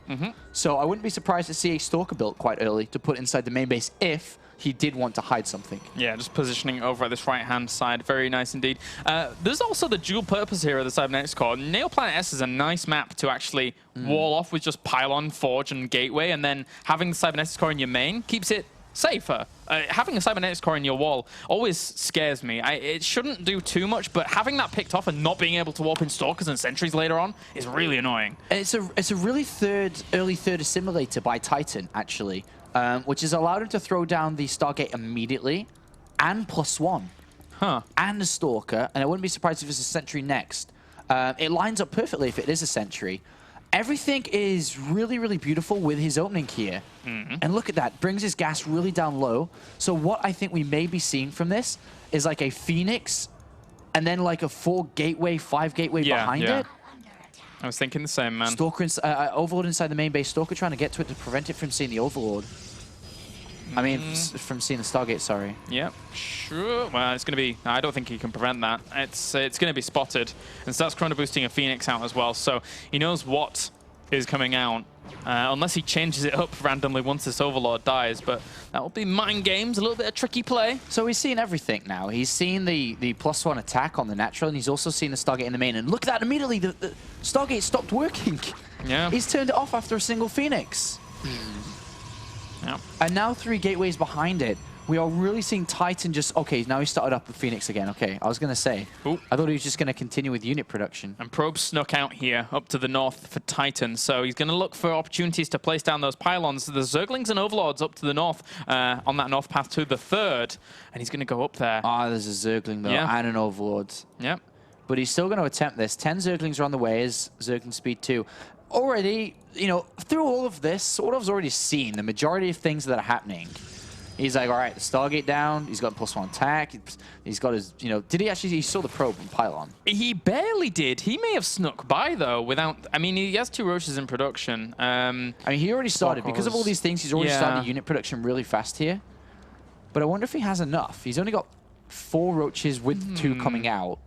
So I wouldn't be surprised to see a Stalker built quite early to put inside the main base if he did want to hide something. Yeah, just positioning over at this right-hand side. Very nice indeed. There's also the dual purpose here of the Cybernetics Core. Neoplanet S is a nice map to actually wall off with just Pylon, Forge, and Gateway, and then having the Cybernetics Core in your main keeps it safer. Having a Cybernetics Core in your wall always scares me. It shouldn't do too much, but having that picked off and not being able to warp in Stalkers and Sentries later on is really annoying. It's a really early third assimilator by TitaN, actually. Which has allowed him to throw down the Stargate immediately, and +1, and a Stalker, and I wouldn't be surprised if it's a Sentry next. It lines up perfectly if it is a Sentry. Everything is really, really beautiful with his opening here. And look at that, brings his gas really down low. So what I think we may be seeing from this is like a Phoenix, and then like a 4 gateway, 5 gateway behind it. I was thinking the same, man. Stalker, Overlord inside the main base. Stalker trying to get to it to prevent it from seeing the Overlord. I mean, from seeing the Stargate, sorry. Yep, sure. Well, it's going to be... I don't think he can prevent that. It's going to be spotted. And starts chrono boosting a Phoenix out as well. So he knows what is coming out. Unless he changes it up randomly once this Overlord dies. But that will be mind games, a little bit of tricky play. So he's seen everything now. He's seen the +1 attack on the natural, and he's also seen the Stargate in the main. And look at that, immediately the Stargate stopped working. Yeah. He's turned it off after a single Phoenix. Yeah. And now 3 gateways behind it. We are really seeing TitaN just... Okay, now he started up with Phoenix again. Okay, I was going to say. Ooh. I thought he was just going to continue with unit production. And Probe snuck out here up to the north for TitaN. So he's going to look for opportunities to place down those pylons. The Zerglings and Overlords up to the north on that north path to the 3rd. And he's going to go up there. Ah, there's a Zergling, though, and an Overlord. Yep. But he's still going to attempt this. 10 Zerglings are on the way as Zergling speed 2. Already, through all of this, SortOf's already seen the majority of things that are happening. He's like, all right, the Stargate down. He's got +1 attack. He's got his, did he actually, he saw the probe and pylon? He barely did. He may have snuck by, though, without, I mean, he has 2 roaches in production. I mean, he already started. Because of all these things, he's already started unit production really fast here. But I wonder if he has enough. He's only got 4 roaches with 2 coming out.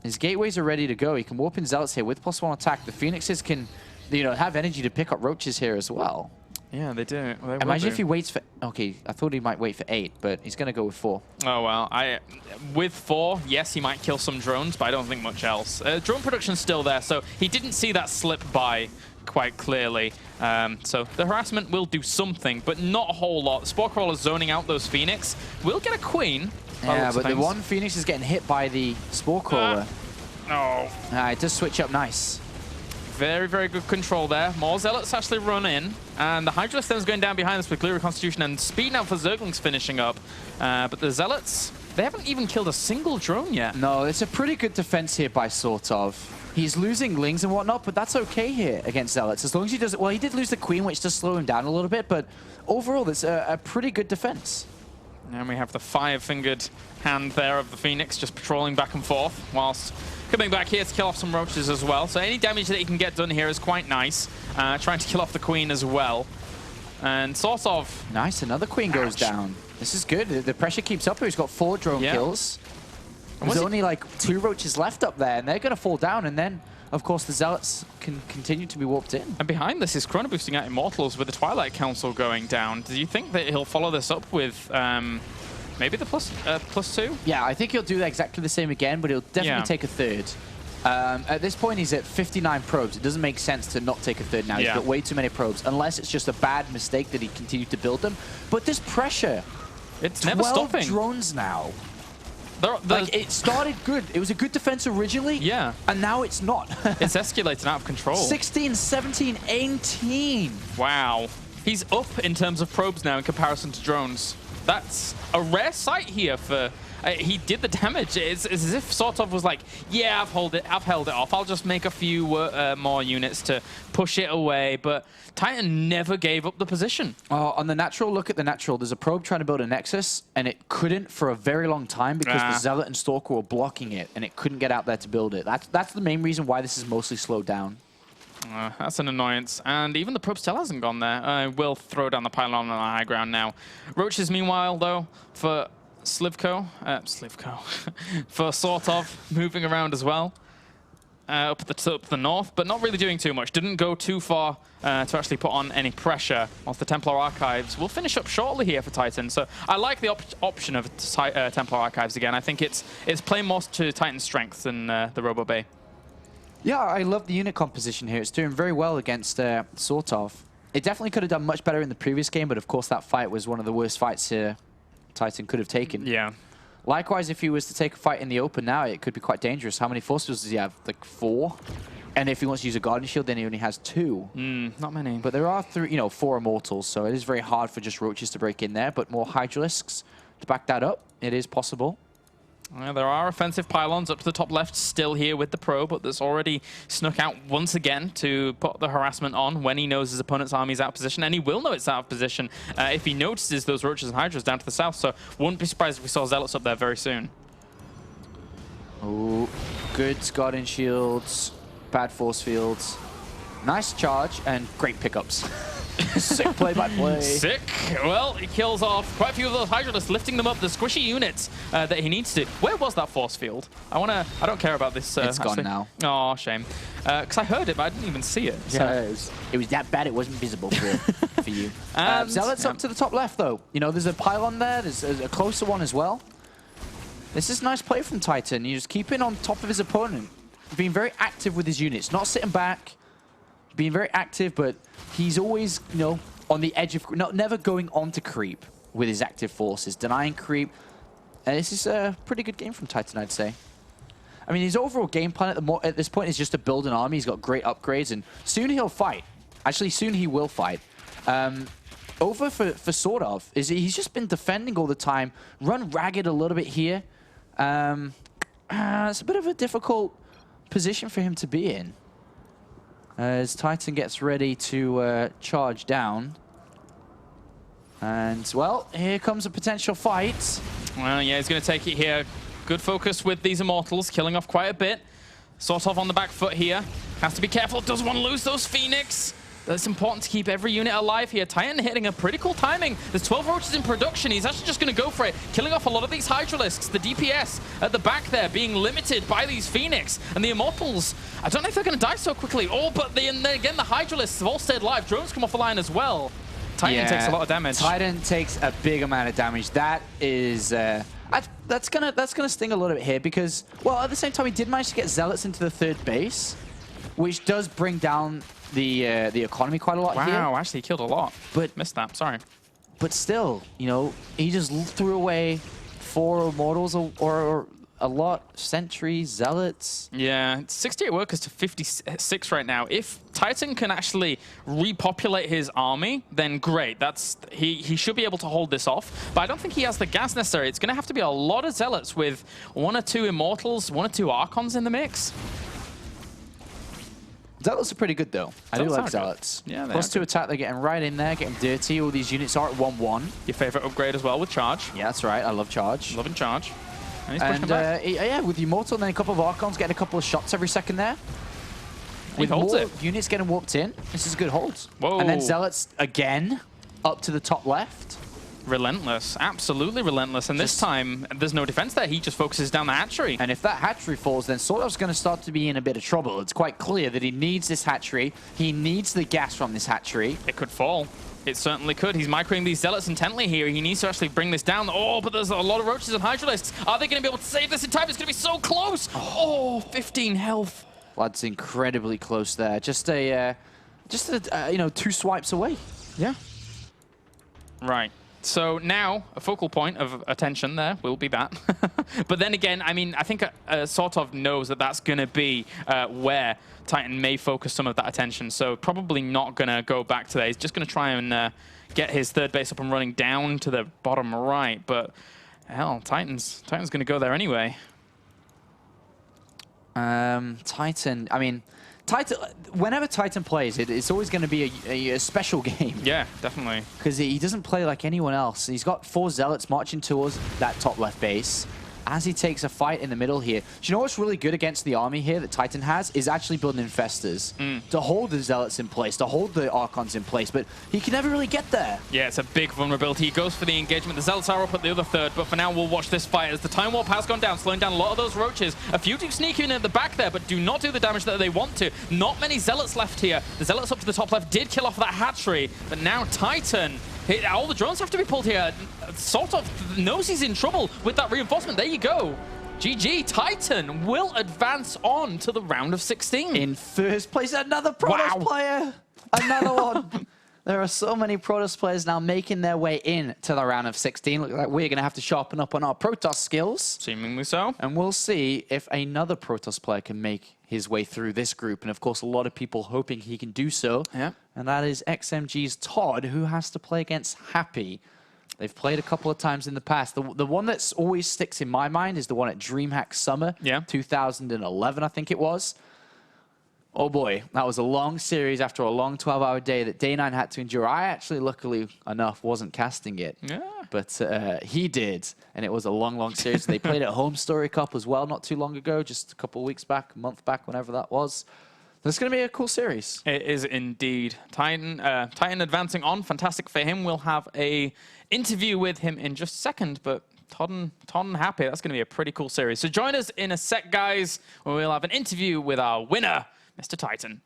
His gateways are ready to go. He can warp in Zealots here with +1 attack. The Phoenixes can, have energy to pick up roaches here as well. Yeah, they do. They Imagine if he waits for... Okay, I thought he might wait for 8, but he's going to go with 4. Oh, well. With 4, yes, he might kill some drones, but I don't think much else. Drone production's still there, so he didn't see that slip by quite clearly. So the harassment will do something, but not a whole lot. Spore Crawler's zoning out those Phoenix. Will get a Queen. Yeah, but the one Phoenix is getting hit by the Spore Crawler. No. It does switch up nice. Very, very good control there. More Zealots actually run in. And the Hydralisk then is going down behind this with Clear Reconstitution and speed now for Zerglings finishing up. But the Zealots, they haven't even killed a single drone yet. No, it's a pretty good defense here by SortOf. He's losing Lings and whatnot, but that's okay here against Zealots. As long as he does... Well, he did lose the Queen, which does slow him down a little bit, but overall, it's a pretty good defense. And we have the 5-fingered hand there of the Phoenix just patrolling back and forth whilst coming back here to kill off some roaches as well. So any damage that he can get done here is quite nice. Trying to kill off the Queen as well. And SortOf... Nice, another Queen goes down. This is good. The pressure keeps up here. He's got 4 drone kills. There's only like 2 roaches left up there, and they're going to fall down. And then, of course, the Zealots can continue to be warped in. And behind this is Chrono boosting out Immortals with the Twilight Council going down. Do you think that he'll follow this up with... maybe the +2? Yeah, I think he'll do exactly the same again, but he'll definitely take a 3rd. At this point, he's at 59 probes. It doesn't make sense to not take a 3rd now. He's got way too many probes, unless it's just a bad mistake that he continued to build them. But this pressure, it's never stopping. 12 drones now. Like, it started good. It was a good defense originally. Yeah. And now it's not. It's escalating out of control. 16, 17, 18. Wow. He's up in terms of probes now in comparison to drones. That's a rare sight here for... he did the damage. It's as if SortOf was like, yeah, I've held it off. I'll just make a few more units to push it away. But TitaN never gave up the position. On the natural, look at the natural. There's a probe trying to build a Nexus, and it couldn't for a very long time because the Zealot and Stalker were blocking it, and it couldn't get out there to build it. That's the main reason why this is mostly slowed down. That's an annoyance. And even the probe still hasn't gone there. I will throw down the pylon on the high ground now. Roaches, meanwhile, though, for... Slivko, for SortOf, moving around as well, up the north, but not really doing too much. Didn't go too far to actually put on any pressure. Whilst the Templar Archives will finish up shortly here for TitaN. So I like the option of Templar Archives again. I think it's playing more to TitaN's strength than the Robo Bay. Yeah, I love the unit composition here. It's doing very well against SortOf. It definitely could have done much better in the previous game, but of course that fight was one of the worst fights here TitaN could have taken. Yeah. Likewise, if he was to take a fight in the open now, it could be quite dangerous. How many force fields does he have? Like 4? And if he wants to use a Guardian Shield, then he only has 2. Not many. But there are 4 Immortals, so it is very hard for just Roaches to break in there. But more Hydralisks to back that up, it is possible. There are offensive pylons up to the top left still here with the probe, but that's already snuck out once again to put the harassment on when he knows his opponent's army is out of position, and he will know it's out of position if he notices those Roaches and Hydras down to the south, so wouldn't be surprised if we saw Zealots up there very soon. Oh, good Guardian Shields, bad force fields. Nice charge and great pickups. Sick play by play. Sick. Well, he kills off quite a few of those Hydralisks, lifting them up, the squishy units that he needs to. Where was that force field? I don't care about this. It's gone now. Oh, shame. Because I heard it, but I didn't even see it. So. Yeah, it was that bad it wasn't visible for you. Zealots up to the top left, though. You know, there's a pylon there. There's a closer one as well. This is nice play from TitaN. He's keeping on top of his opponent. Being very active with his units. Not sitting back. Being very active, but he's always, on the edge of... never going on to creep with his active forces. Denying creep. And this is a pretty good game from TitaN, I'd say. I mean, his overall game plan at this point is just to build an army. He's got great upgrades, and soon he'll fight. Actually, soon he will fight. Over for SortOf, he's just been defending all the time. Run ragged a little bit here. It's a bit of a difficult position for him to be in. As TitaN gets ready to charge down. And, well, here comes a potential fight. Well, yeah, he's going to take it here. Good focus with these Immortals, killing off quite a bit. SortOf on the back foot here. Has to be careful, doesn't want to lose those Phoenix. It's important to keep every unit alive here. TitaN hitting a pretty cool timing. There's 12 Roaches in production. He's actually just going to go for it, killing off a lot of these Hydralisks. The DPS at the back there being limited by these Phoenix. And the Immortals, I don't know if they're going to die so quickly. Oh, but then again, the Hydralisks have all stayed alive. Drones come off the line as well. TitaN takes a lot of damage. TitaN takes a big amount of damage. That is... that's gonna sting a little bit here because, well, at the same time, he did manage to get Zealots into the third base, which does bring down the economy quite a lot here. Wow, actually, he killed a lot. But missed that, sorry. But still, you know, he just threw away 4 Immortals or a lot. Sentries, Zealots. Yeah, 68 workers to 56 right now. If TitaN can actually repopulate his army, then great. He should be able to hold this off. But I don't think he has the gas necessary. It's going to have to be a lot of Zealots with 1 or 2 Immortals, 1 or 2 Archons in the mix. Zealots are pretty good, though. I do like Zealots. Good. Yeah, Plus 2 attack, they're getting right in there, getting dirty. All these units are at 1-1. Your favorite upgrade as well with Charge. Yeah, that's right. I love Charge. Loving Charge. And he's pushing back. Yeah, with Immortal and then a couple of Archons, getting a couple of shots every second there. With holds more it. units getting warped in, this is a good hold. Whoa. And then Zealots again, up to the top left. Relentless, absolutely relentless. And this time, there's no defense there. He just focuses down the hatchery. And if that hatchery falls, then SortOf's going to start to be in a bit of trouble. It's quite clear that he needs this hatchery. He needs the gas from this hatchery. It could fall. It certainly could. He's microing these Zealots intently here. He needs to actually bring this down. Oh, but there's a lot of Roaches and Hydralisks. Are they going to be able to save this in time? It's going to be so close. Oh, 15 health. That's incredibly close there. Just a you know, 2 swipes away. Yeah. Right. So now, a focal point of attention there will be that. But then again, I mean, I think SortOf knows that that's going to be where TitaN may focus some of that attention. So probably not going to go back to there. He's just going to try and get his third base up and running down to the bottom right. But hell, TitaN's going to go there anyway. TitaN, I mean... whenever TitaN plays, it's always going to be a special game. Yeah, definitely. Because he doesn't play like anyone else. He's got 4 Zealots marching towards that top left base as he takes a fight in the middle here. Do you know what's really good against the army here that TitaN has? Is actually building Infestors to hold the Zealots in place, to hold the Archons in place, but he can never really get there. Yeah, it's a big vulnerability. He goes for the engagement. The Zealots are up at the other third, but for now, we'll watch this fight as the Time Warp has gone down, slowing down a lot of those Roaches. A few do sneak in at the back there, but do not do the damage that they want to. Not many Zealots left here. The Zealots up to the top left did kill off that hatchery, but now TitaN, all the drones have to be pulled here. SortOf knows he's in trouble with that reinforcement. There you go. GG, TitaN will advance on to the round of 16. In first place, another Protoss player. Another one. There are so many Protoss players now making their way in to the round of 16. Look like we're going to have to sharpen up on our Protoss skills. Seemingly so. And we'll see if another Protoss player can make his way through this group. And of course, a lot of people hoping he can do so. Yeah. And that is XMG's Todd, who has to play against Happy. They've played a couple of times in the past. The one that's always sticks in my mind is the one at DreamHack Summer, 2011, I think it was. Oh boy, that was a long series after a long 12-hour day that Day9 had to endure. I actually, luckily enough, wasn't casting it. Yeah. But he did, and it was a long, long series. They played at Home Story Cup as well not too long ago, just a couple of weeks back, a month back, whenever that was. This is going to be a cool series. It is indeed. TitaN advancing on. Fantastic for him. We'll have a interview with him in just a second, but Todd and Happy, that's going to be a pretty cool series. So join us in a sec, guys, where we'll have an interview with our winner, Mr. TitaN.